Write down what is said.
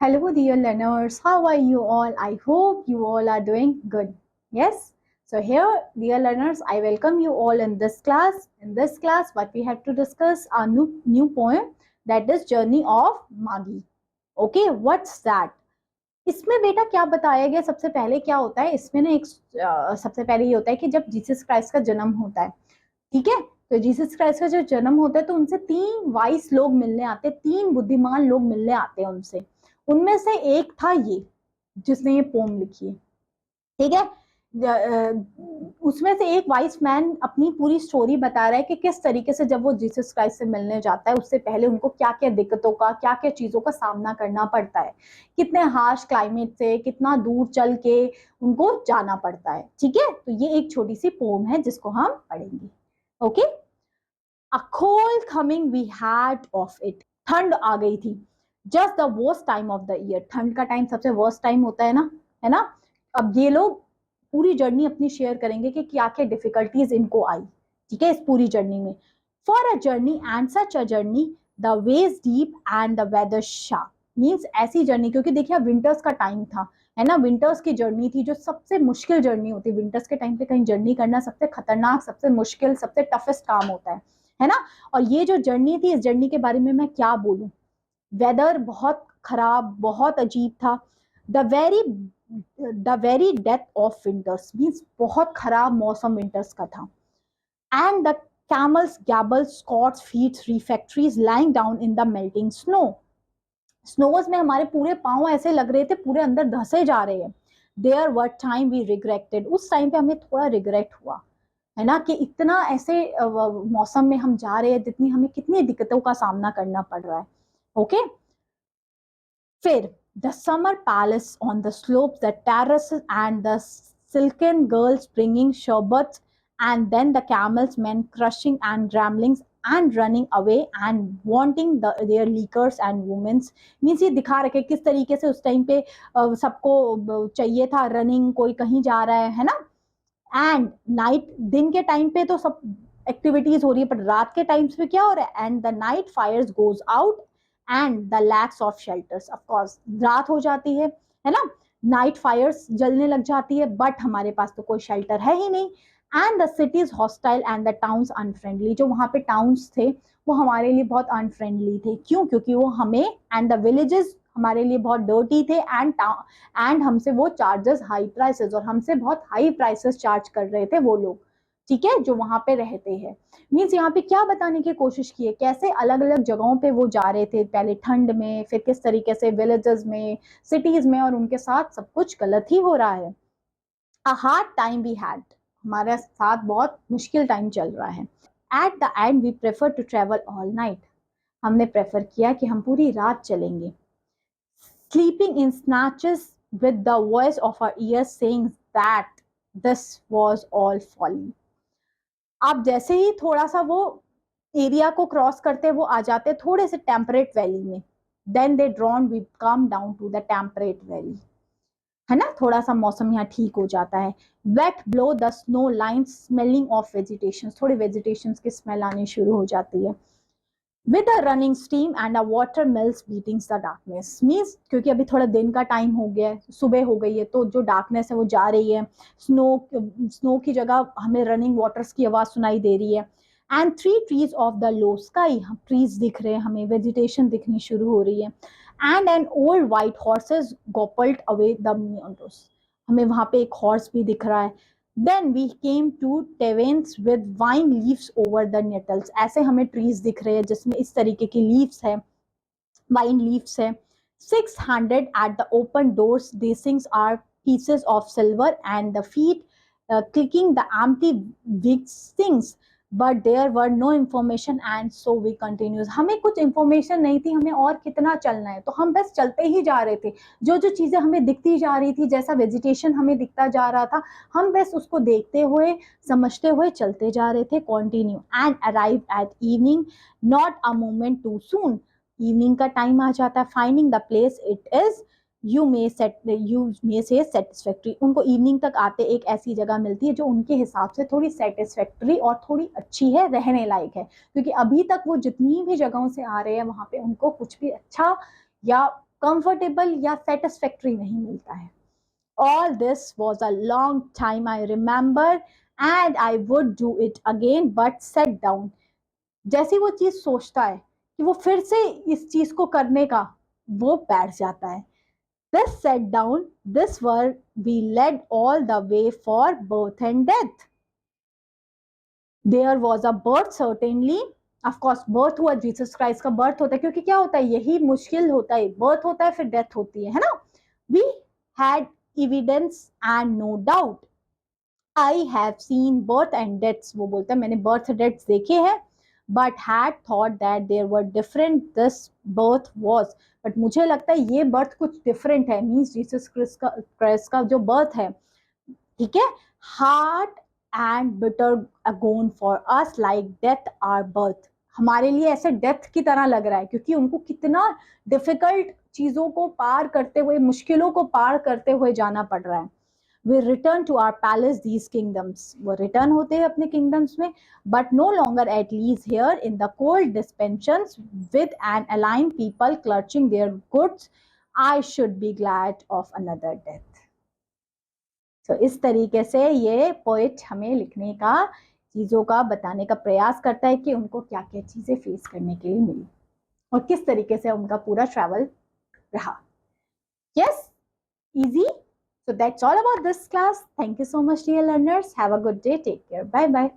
Hello, dear learners. How are you all? I hope you all are doing good. Yes. So here, dear learners, I welcome you all in this class. In this class, what we have to discuss a new poem, that is Journey of Magi. Okay, what's that? इसमें बेटा क्या बताया गया? सबसे पहले क्या होता है इसमें ना, एक सबसे पहले ये होता है कि जब जीसस क्राइस्ट का जन्म होता है, ठीक है, तो जीसस क्राइस्ट का जो जन्म होता है तो उनसे तीन वाइस लोग मिलने आते, तीन बुद्धिमान लोग मिलने आते हैं उनसे। उनमें से एक था ये जिसने ये पोम लिखी है, ठीक है। उसमें से एक वाइस मैन अपनी पूरी स्टोरी बता रहा है कि किस तरीके से जब वो जीसस क्राइस्ट से मिलने जाता है उससे पहले उनको क्या क्या दिक्कतों का, क्या क्या चीजों का सामना करना पड़ता है, कितने हार्श क्लाइमेट से कितना दूर चल के उनको जाना पड़ता है, ठीक है। तो ये एक छोटी सी पोम है जिसको हम पढ़ेंगे। Okay. A cold coming we had of it. ठंड आ गई थी। Just the worst time of the year. ठंड का टाइम सबसे वर्स्ट टाइम होता है ना। अब ये लोग पूरी जर्नी अपनी शेयर करेंगे कि क्या क्या डिफिकल्टीज इनको आई, ठीक है, इस पूरी जर्नी में। For a journey and such a journey the ways deep and the weather sharp. Means ऐसी जर्नी, क्योंकि देखिए विंटर्स का टाइम था, है ना, विंटर्स की जर्नी थी जो सबसे मुश्किल जर्नी होती है। विंटर्स के टाइम पे कहीं जर्नी करना सबसे खतरनाक, सबसे मुश्किल, सबसे टफेस्ट काम होता है ना। और ये जो जर्नी थी, इस जर्नी के बारे में मैं क्या बोलूं। वेदर बहुत खराब, बहुत अजीब था। The very death of winters, means बहुत खराब मौसम विंटर्स का था। एंड द कैमल्स गैबल scots feet refractory lying down in the melting snow. Snows में हमारे पूरे पांव ऐसे लग रहे थे, पूरे अंदर धसे जा रहे हैं। There were times we regretted, उस टाइम पे हमें थोड़ा रिग्रेट हुआ, है ना, कि इतना ऐसे मौसम में हम जा रहे हैं, जितनी हमें कितनी दिक्कतों का सामना करना पड़ रहा है। ओके। फिर the summer palace on the slopes, the terraces and the silken girls bringing sherbets, and then the camels men crushing and ramblings and running away and wanting their liquors and women's। Means ये दिखा रखे किस तरीके से उस time पे सबको चाहिए था रनिंग, कोई कहीं जा रहा है ना। एंड नाइट, दिन के टाइम पे तो सब एक्टिविटीज हो रही है, पर रात के टाइम पे क्या हो रहा है। And the night fires goes out and the lacks of shelters. Of course रात हो जाती है ना, नाइट फायर्स जलने लग जाती है, बट हमारे पास तो कोई शेल्टर है ही नहीं। And the cities hostile and the towns unfriendly. जो वहां पे टाउन्स थे वो हमारे लिए बहुत अनफ्रेंडली थे। क्यों? क्योंकि वो हमें, एंड द विलेजेस हमारे लिए बहुत डर्टी थे, एंड हमसे वो चार्जेस हाई प्राइसेस, और हमसे बहुत हाई प्राइसेस चार्ज कर रहे थे वो लोग, ठीक है, जो वहां पे रहते हैं। मीन्स यहाँ पे क्या बताने की कोशिश की है, कैसे अलग अलग जगहों पे वो जा रहे थे, पहले ठंड में, फिर किस तरीके से विलेजेस में, सिटीज में, और उनके साथ सब कुछ गलत ही हो रहा है। A hard time we had, हमारे साथ बहुत मुश्किल टाइम चल रहा है। At the end we prefer to travel all night, हमने प्रेफर किया कि हम पूरी रात चलेंगे। Sleeping in snatches with the voice of our ears saying that this was all folly। आप जैसे ही थोड़ा सा वो एरिया को क्रॉस करते वो आ जाते थोड़े से टेम्परेट वैली में, then the dawn we come down to the temperate valley, है ना, थोड़ा सा मौसम यहाँ ठीक हो जाता है। Wet below the snow line smelling of vegetation, थोड़ी वेजिटेशन की स्मेल आनी शुरू हो जाती है। With a running steam and a water mills beating the darkness. Means क्योंकि अभी थोड़ा दिन का टाइम हो गया है, सुबह हो गई है, तो जो डार्कनेस है वो जा रही है। स्नो की जगह हमें रनिंग वाटर्स की आवाज सुनाई दे रही है। And three trees of the low sky, trees दिख रहे हैं हमें, वेजिटेशन दिखनी शुरू हो रही है। And an old white horses galloped away the meadows, हमें वहां पे एक हॉर्स भी दिख रहा है। Then we came to taverns with vine leaves over the nettles। ऐसे हमें ट्रीज दिख रहे हैं जिसमें इस तरीके की लीव्स है, वाइन लीव्स है। 600 at the open doors, these things are pieces of silver and the feet clicking the empty big things, but there were no information and so we continues। हमें कुछ इंफॉर्मेशन नहीं थी, हमें और कितना चलना है, तो हम बस चलते ही जा रहे थे। जो जो चीजें हमें दिखती जा रही थी, जैसा वेजिटेशन हमें दिखता जा रहा था, हम बस उसको देखते हुए, समझते हुए चलते जा रहे थे। Continue and arrive at evening not a moment too soon. Evening का टाइम आ जाता है। Finding the place it is you may से सेटिस्फैक्ट्री। उनको इवनिंग तक आते एक ऐसी जगह मिलती है जो उनके हिसाब से थोड़ी सेटिस्फैक्ट्री और थोड़ी अच्छी है, रहने लायक है। क्योंकि अभी तक वो जितनी भी जगहों से आ रहे हैं वहां पे उनको कुछ भी अच्छा या कंफर्टेबल या सेटिस्फैक्ट्री नहीं मिलता है. All this was a long time I remember and I would do it again but sat down. जैसी वो चीज सोचता है कि वो फिर से इस चीज को करने का, वो बैठ जाता है. This sat down, this were we led all the way for birth and death. There was a birth certainly. Of course birth हुआ, जीसस क्राइस्ट का बर्थ होता है, क्योंकि क्या होता है, यही मुश्किल होता है, बर्थ होता है फिर डेथ होती है ना. We had evidence and no doubt. I have seen birth and deaths, वो बोलता है मैंने birth deaths देखे हैं, but had thought that there were different this birth was. but मुझे लगता है ये birth कुछ different है, means जीसस क्राइस्ट का जो birth है, ठीक है, hard and bitter agone for us like death our birth. हमारे लिए ऐसे डेथ की तरह लग रहा है, क्योंकि उनको कितना डिफिकल्ट चीजों को पार करते हुए, मुश्किलों को पार करते हुए जाना पड़ रहा है. We return to our palace these kingdoms. वो रिटर्न होते हैं अपने किंगडम्स में, but no longer at least here in the cold dispensations with an aligned people clutching their goods. I should be glad of another death. तो इस तरीके से ये पोएट हमें लिखने का, चीज़ों का बताने का प्रयास करता है कि उनको क्या क्या चीज़ें फेस करने के लिए मिली और किस तरीके से उनका पूरा ट्रैवल रहा. Yes, easy. So that's all about this class. Thank you so much, dear learners. Have a good day. Take care. Bye bye.